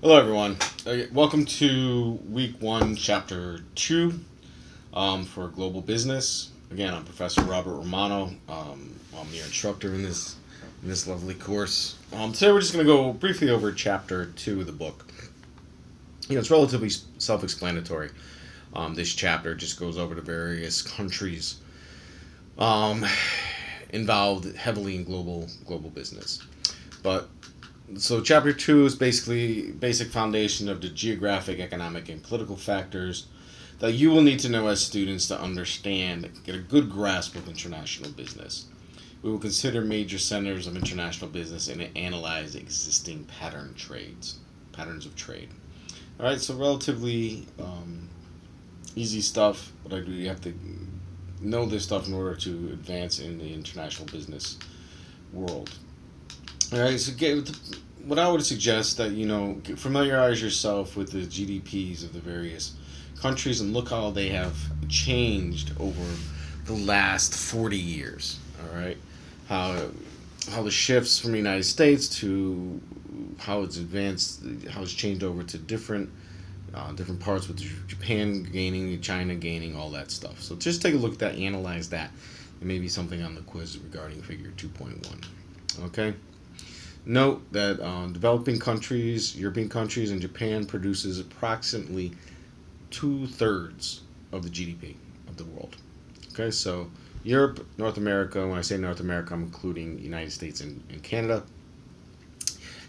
Hello, everyone. Welcome to week 1, chapter 2 for global business. Again, I'm Professor Robert Romano. I'm your instructor in this lovely course. Today, we're just going to go briefly over chapter 2 of the book. It's relatively self-explanatory. This chapter just goes over the various countries involved heavily in global business. So chapter 2 is basically basic foundation of the geographic, economic, and political factors that you will need to know as students to understand, get a good grasp of international business. We will consider major centers of international business and analyze existing patterns of trade. All right, so relatively easy stuff, but you have to know this stuff in order to advance in the international business world. All right, so what I would suggest that familiarize yourself with the GDPs of the various countries and look how they have changed over the last 40 years. All right, how the shifts from the United States to how it's advanced, how it's changed over to different parts, with Japan gaining, China gaining, all that stuff. So just take a look at that, analyze that, and maybe something on the quiz regarding figure 2.1. Okay. Note that developing countries, European countries, and Japan produces approximately 2/3 of the GDP of the world. Okay, so Europe, North America, when I say North America, I'm including the United States and Canada.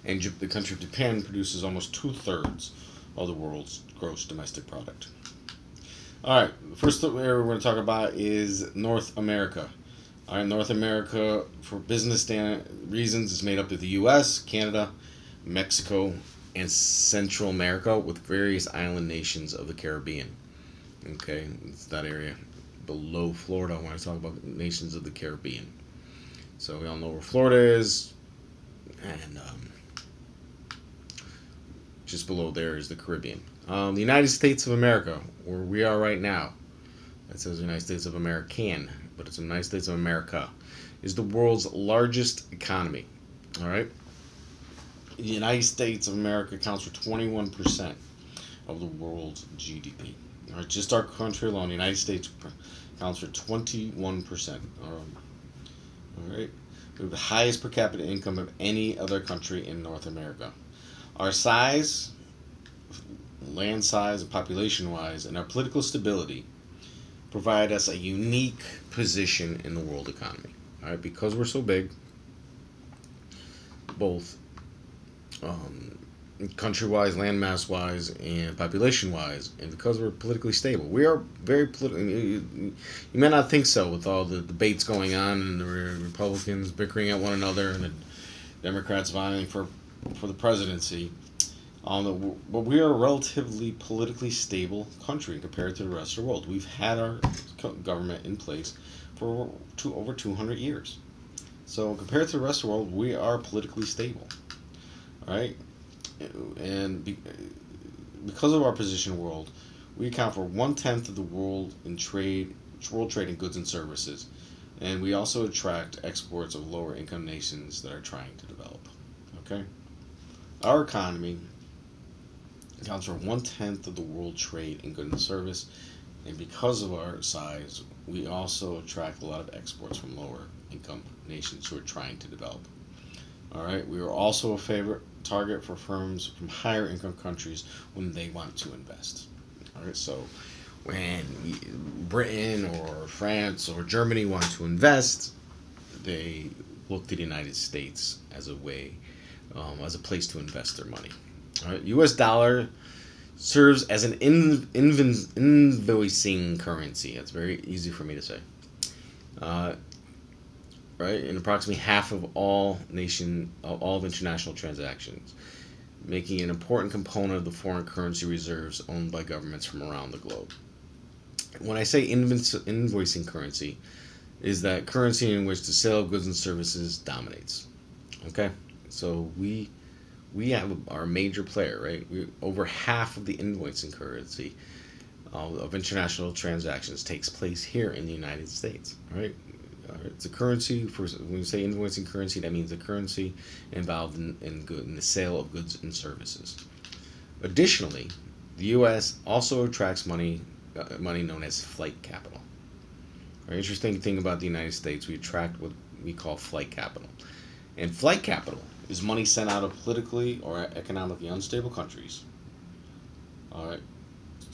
And the country of Japan produces almost 2/3 of the world's gross domestic product. All right, the first area we're going to talk about is North America. All right, North America, for business reasons, is made up of the U.S., Canada, Mexico, and Central America, with various island nations of the Caribbean. Okay, it's that area below Florida when I talk about nations of the Caribbean. So we all know where Florida is, and just below there is the Caribbean. The United States of America, where we are right now, it says United States of American, but it's the United States of America, is the world's largest economy. All right, the United States of America accounts for 21% of the world's GDP. All right, just our country alone, the United States accounts for 21%. All right, we have the highest per capita income of any other country in North America. Our size, land size, and population wise, and our political stability provide us a unique position in the world economy. All right, because we're so big, both country-wise, landmass-wise, and population-wise, and because we're politically stable. We are very political. You may not think so with all the debates going on and the Republicans bickering at one another and the Democrats vying for the presidency. But we are a relatively politically stable country compared to the rest of the world. We've had our government in place for over 200 years. So compared to the rest of the world, we are politically stable. All right? And because of our position in the world, we account for 1/10 of the world trade in goods and services. And we also attract exports of lower income nations that are trying to develop. Okay? Our economy accounts for 1/10 of the world trade in goods and service, and because of our size, we also attract a lot of exports from lower income nations who are trying to develop. All right, we are also a favorite target for firms from higher income countries when they want to invest. All right, so when Britain or France or Germany want to invest, they look to the United States as a way, as a place to invest their money. All right, U.S. dollar serves as an invoicing currency. That's very easy for me to say. Right, in approximately half of all of international transactions, making an important component of the foreign currency reserves owned by governments from around the globe. When I say invoicing currency, is that currency in which the sale of goods and services dominates. Okay, so we have our major player, right? Over half of the invoicing currency of international transactions takes place here in the United States, right? It's a currency for, when you say invoicing currency, that means a currency involved in the sale of goods and services. Additionally, the U.S. also attracts money known as flight capital. An interesting thing about the United States, we attract what we call flight capital. And flight capital is money sent out of politically or economically unstable countries, all right,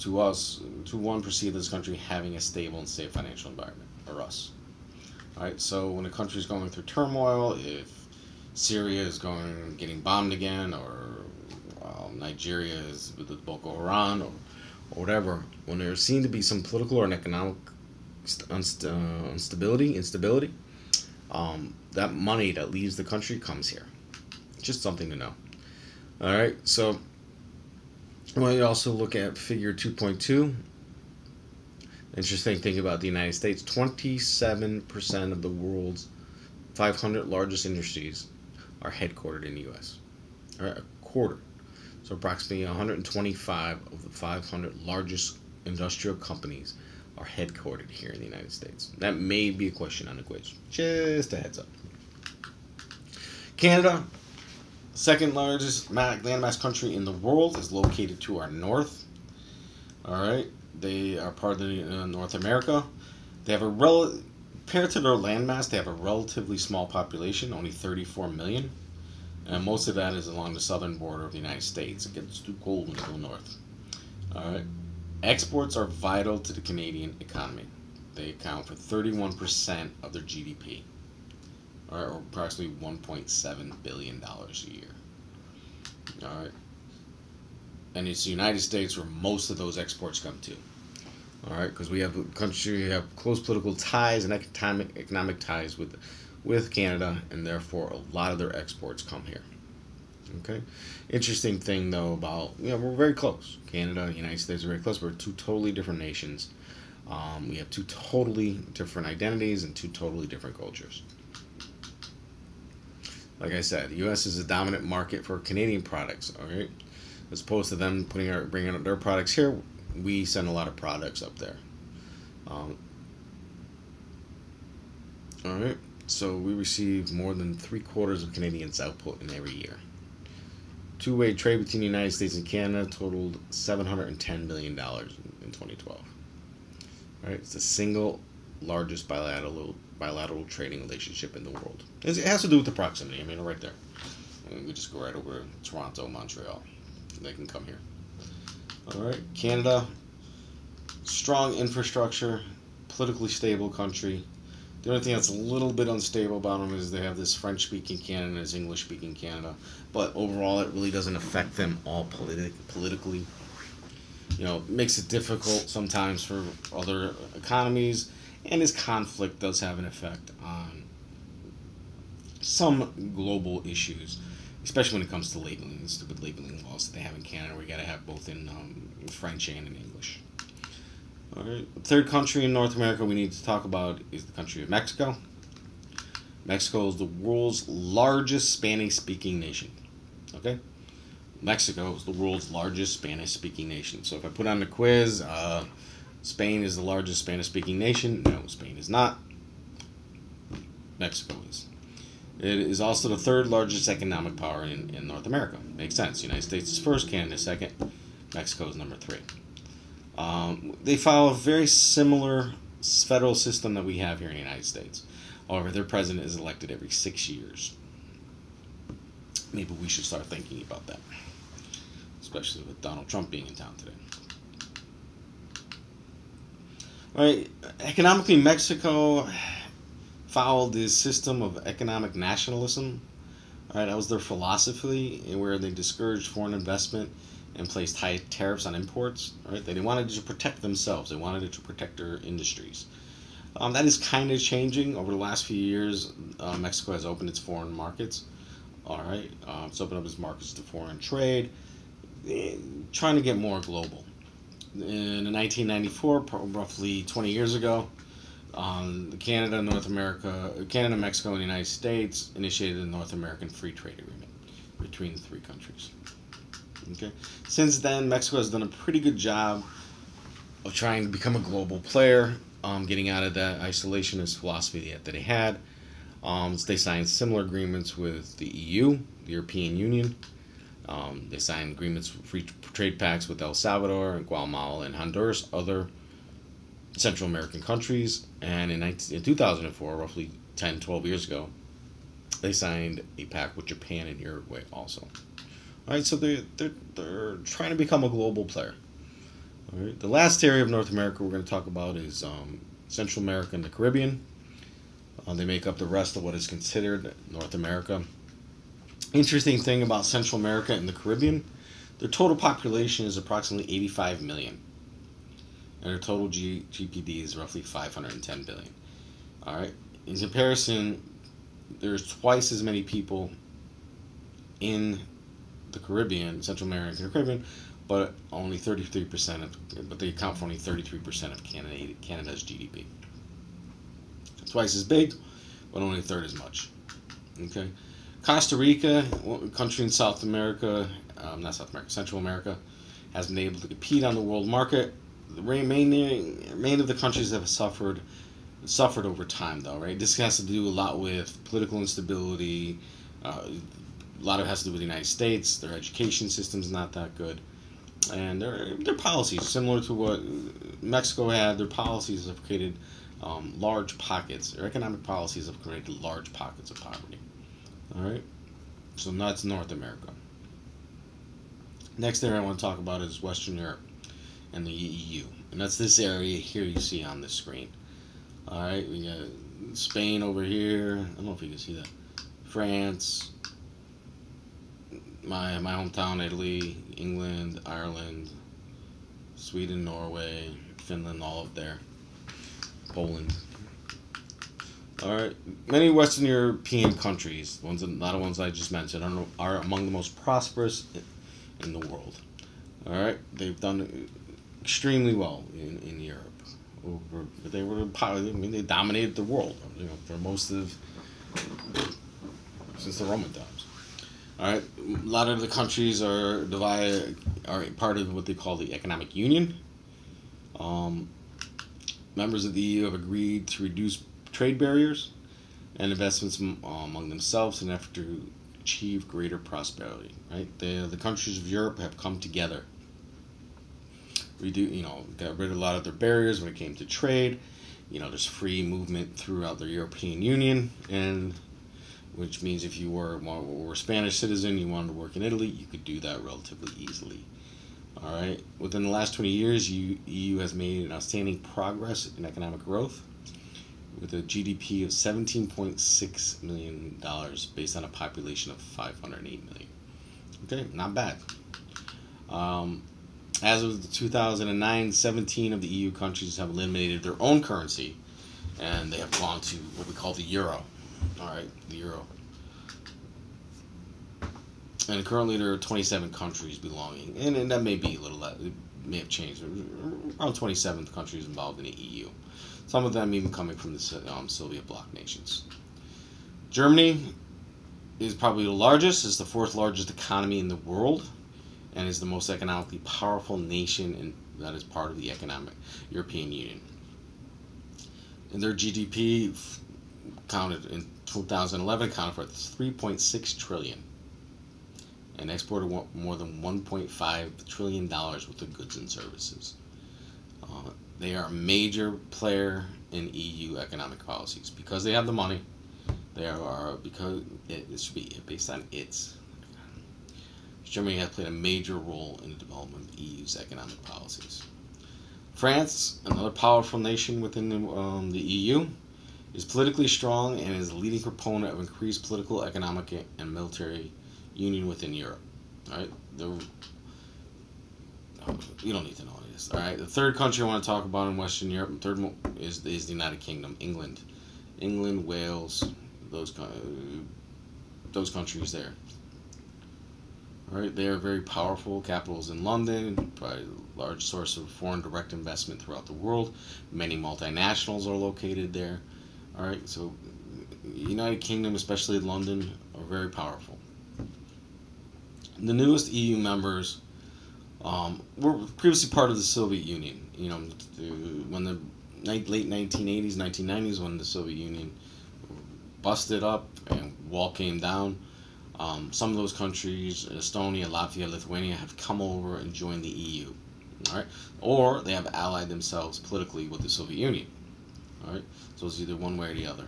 to us, to one perceive this country having a stable and safe financial environment, or us. All right, so when a country is going through turmoil, if Syria is getting bombed again, or Nigeria is with the Boko Haram, or whatever, when there seem to be some political or an economic instability, that money that leaves the country comes here. Just something to know. All right, so when you also look at figure 2.2, interesting thing about the United States, 27% of the world's 500 largest industries are headquartered in the U.S. All right, a quarter. So approximately 125 of the 500 largest industrial companies are headquartered here in the United States. That may be a question on the quiz. Just a heads up. Canada, second largest landmass country in the world, is located to our north. All right, they are part of North America. They have compared to their landmass, they have a relatively small population, only 34 million, and most of that is along the southern border of the United States. It gets too cold when you go north. All right, exports are vital to the Canadian economy. They account for 31% of their GDP, or approximately $1.7 billion a year. All right, and it's the United States where most of those exports come to. All right, because we have a country, we have close political ties and economic ties with Canada, and therefore a lot of their exports come here. Okay, interesting thing though about, we're very close. Canada and the United States are very close. We're two totally different nations. We have two totally different identities and two totally different cultures. Like I said, the U.S. is a dominant market for Canadian products. All right, as opposed to them bringing their products here, we send a lot of products up there. All right, so we receive more than 3/4 of Canadians' output in every year. Two-way trade between the United States and Canada totaled $710 million in 2012. All right, it's the single largest bilateral trading relationship in the world. It has to do with the proximity. I mean, right there. We just go right over Toronto, Montreal. They can come here. All right, Canada, strong infrastructure, politically stable country. The only thing that's a little bit unstable about them is they have this French-speaking Canada and this English-speaking Canada. But overall, it really doesn't affect them all politically. It makes it difficult sometimes for other economies, and this conflict does have an effect on some global issues, especially when it comes to labeling, the stupid labeling laws that they have in Canada, where you got to have both in French and in English. All right. The third country in North America we need to talk about is the country of Mexico. Mexico is the world's largest Spanish-speaking nation. Okay? Mexico is the world's largest Spanish-speaking nation. So if I put on the quiz, Spain is the largest Spanish-speaking nation. No, Spain is not. Mexico is. It is also the third largest economic power in North America. Makes sense. United States is first, Canada is second, Mexico is number 3. They follow a very similar federal system that we have here in the United States. However, their president is elected every 6 years. Maybe we should start thinking about that, especially with Donald Trump being in town today. All right, economically, Mexico followed this system of economic nationalism. All right, that was their philosophy, where they discouraged foreign investment and placed high tariffs on imports. All right, they wanted to protect themselves. They wanted to protect their industries. That is kind of changing over the last few years. Mexico has opened its foreign markets. All right, it's opened up its markets to foreign trade, trying to get more global. In 1994, roughly 20 years ago, Canada, Mexico, and the United States initiated the North American Free Trade Agreement between the three countries. Okay. Since then, Mexico has done a pretty good job of trying to become a global player, getting out of that isolationist philosophy that they had. They signed similar agreements with the EU, the European Union. They signed agreements for free trade pacts with El Salvador and Guatemala and Honduras, other Central American countries. And in 2004, roughly 10, 12 years ago, they signed a pact with Japan and Uruguay also. All right, so they're trying to become a global player. All right, the last area of North America we're going to talk about is Central America and the Caribbean. They make up the rest of what is considered North America. Interesting thing about Central America and the Caribbean, their total population is approximately 85 million. And their total GDP is roughly 510 billion. All right. In comparison, there's twice as many people in the Caribbean, Central America and the Caribbean, but only 33% but they account for only 33% of Canada's GDP. Twice as big, but only a third as much. Okay. Costa Rica, a country in South America, not South America, Central America, has been able to compete on the world market. The remaining of the countries have suffered over time, though, right? This has to do a lot with political instability. A lot of it has to do with the United States. Their education system's not that good. And their policies, similar to what Mexico had, their policies have created large pockets. Their economic policies have created large pockets of poverty. All right? So that's North America. Next area I want to talk about is Western Europe and the EU. And that's this area here you see on the screen. All right? We got Spain over here. I don't know if you can see that. France, my hometown, Italy, England, Ireland, Sweden, Norway, Finland, all up there. Poland. All right. Many Western European countries, a lot of ones I just mentioned, are among the most prosperous in the world. All right. They've done extremely well in Europe. They dominated the world, for most of since the Roman times. All right. A lot of the countries are part of what they call the Economic Union. Members of the EU have agreed to reduce trade barriers and investments among themselves in an effort to achieve greater prosperity. Right, the countries of Europe have come together. Got rid of a lot of their barriers when it came to trade. There's free movement throughout the European Union, and which means if you were a Spanish citizen, you wanted to work in Italy, you could do that relatively easily. All right. Within the last 20 years, EU has made an outstanding progress in economic growth, with a GDP of $17.6 million based on a population of 508 million. Okay, not bad. As of 2009, 17 of the EU countries have eliminated their own currency, and they have gone to what we call the euro. All right, the euro. And currently there are 27 countries belonging, and that may be a little, it may have changed. Around 27 countries involved in the EU. Some of them even coming from the Soviet bloc nations. Germany is probably the largest, is the fourth largest economy in the world, and is the most economically powerful nation that is part of the European Union. And their GDP counted in 2011 accounted for 3.6 trillion and exported more than $1.5 trillion worth of goods and services. They are a major player in EU economic policies because they have the money. Because it should be based on its. Germany has played a major role in the development of EU's economic policies. France, another powerful nation within the EU, is politically strong and is a leading proponent of increased political, economic, and military union within Europe. All right, you don't need to know any of this. All right, the third country I want to talk about in Western Europe, is the United Kingdom, England, Wales, those countries there. All right, they are very powerful. Capitals in London, probably a large source of foreign direct investment throughout the world. Many multinationals are located there. All right, so United Kingdom, especially London, are very powerful. The newest EU members were previously part of the Soviet Union. When the late 1980s, 1990s, when the Soviet Union busted up and wall came down, Some of those countries, Estonia, Latvia, Lithuania, have come over and joined the EU. All right, or they have allied themselves politically with the Soviet Union. All right, so it's either one way or the other.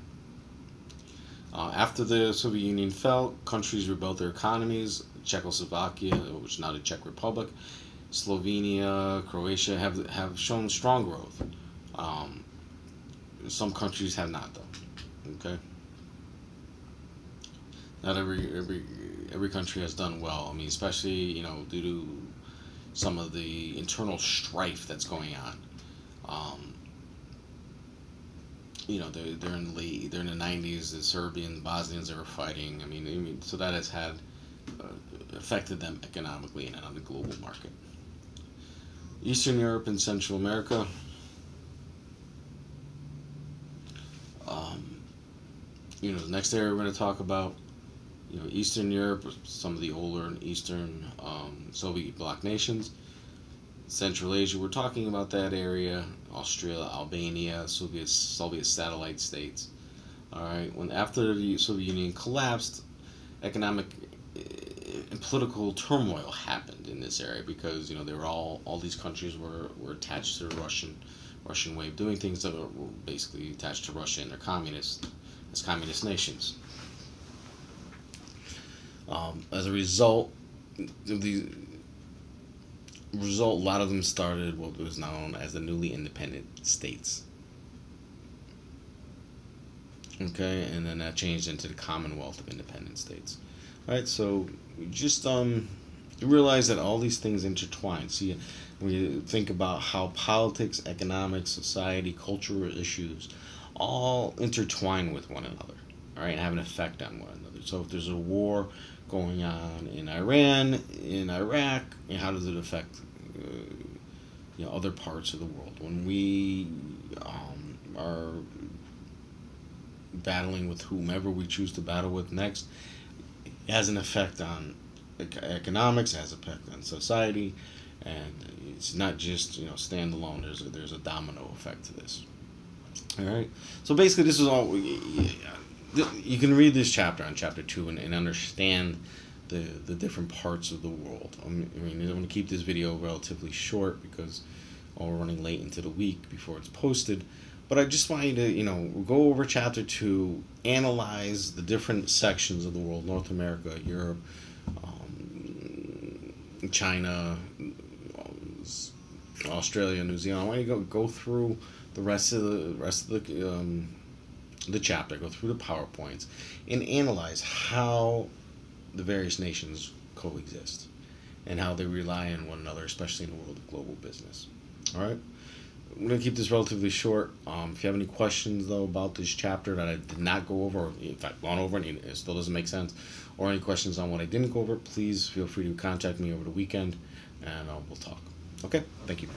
After the Soviet Union fell, countries rebuilt their economies. Czechoslovakia, which is now the Czech Republic, Slovenia, Croatia have shown strong growth. Some countries have not, though. Okay, not every country has done well. I mean, especially due to some of the internal strife that's going on. They're in the 90s. The Serbians, Bosnians, they were fighting. I mean, so that has had affected them economically and on the global market. Eastern Europe and Central America. The next area we're going to talk about, Eastern Europe, some of the older and Eastern Soviet bloc nations. Central Asia, we're talking about that area, Australia, Albania, Soviet satellite states. All right, after the Soviet Union collapsed, economic and political turmoil happened in this area because they were all these countries were attached to the Russian way of doing things that were basically attached to Russia and their communist nations. As a result, a lot of them started what was known as the newly independent states. Okay, and then that changed into the Commonwealth of Independent States. All right, so just realize that all these things intertwine. See, when you think about how politics, economics, society, cultural issues all intertwine with one another, all right, and have an effect on one another. So if there's a war going on in Iran, in Iraq, how does it affect other parts of the world? When we are battling with whomever we choose to battle with next, it has an effect on economics, it has an effect on society, and it's not just standalone. There's a domino effect to this. All right. So basically, this is all. You can read this chapter on chapter 2 and understand the different parts of the world. I mean, I'm going to keep this video relatively short because we're running late into the week before it's posted. But I just want you to, go over chapter 2, analyze the different sections of the world: North America, Europe, China, Australia, New Zealand. I want you to go through the rest of the chapter, go through the PowerPoints, and analyze how the various nations coexist and how they rely on one another, especially in the world of global business. All right, I'm going to keep this relatively short. If you have any questions, though, about this chapter that I did not go over, or in fact gone over and it still doesn't make sense, or any questions on what I didn't go over, please feel free to contact me over the weekend, and we'll talk. Okay, thank you.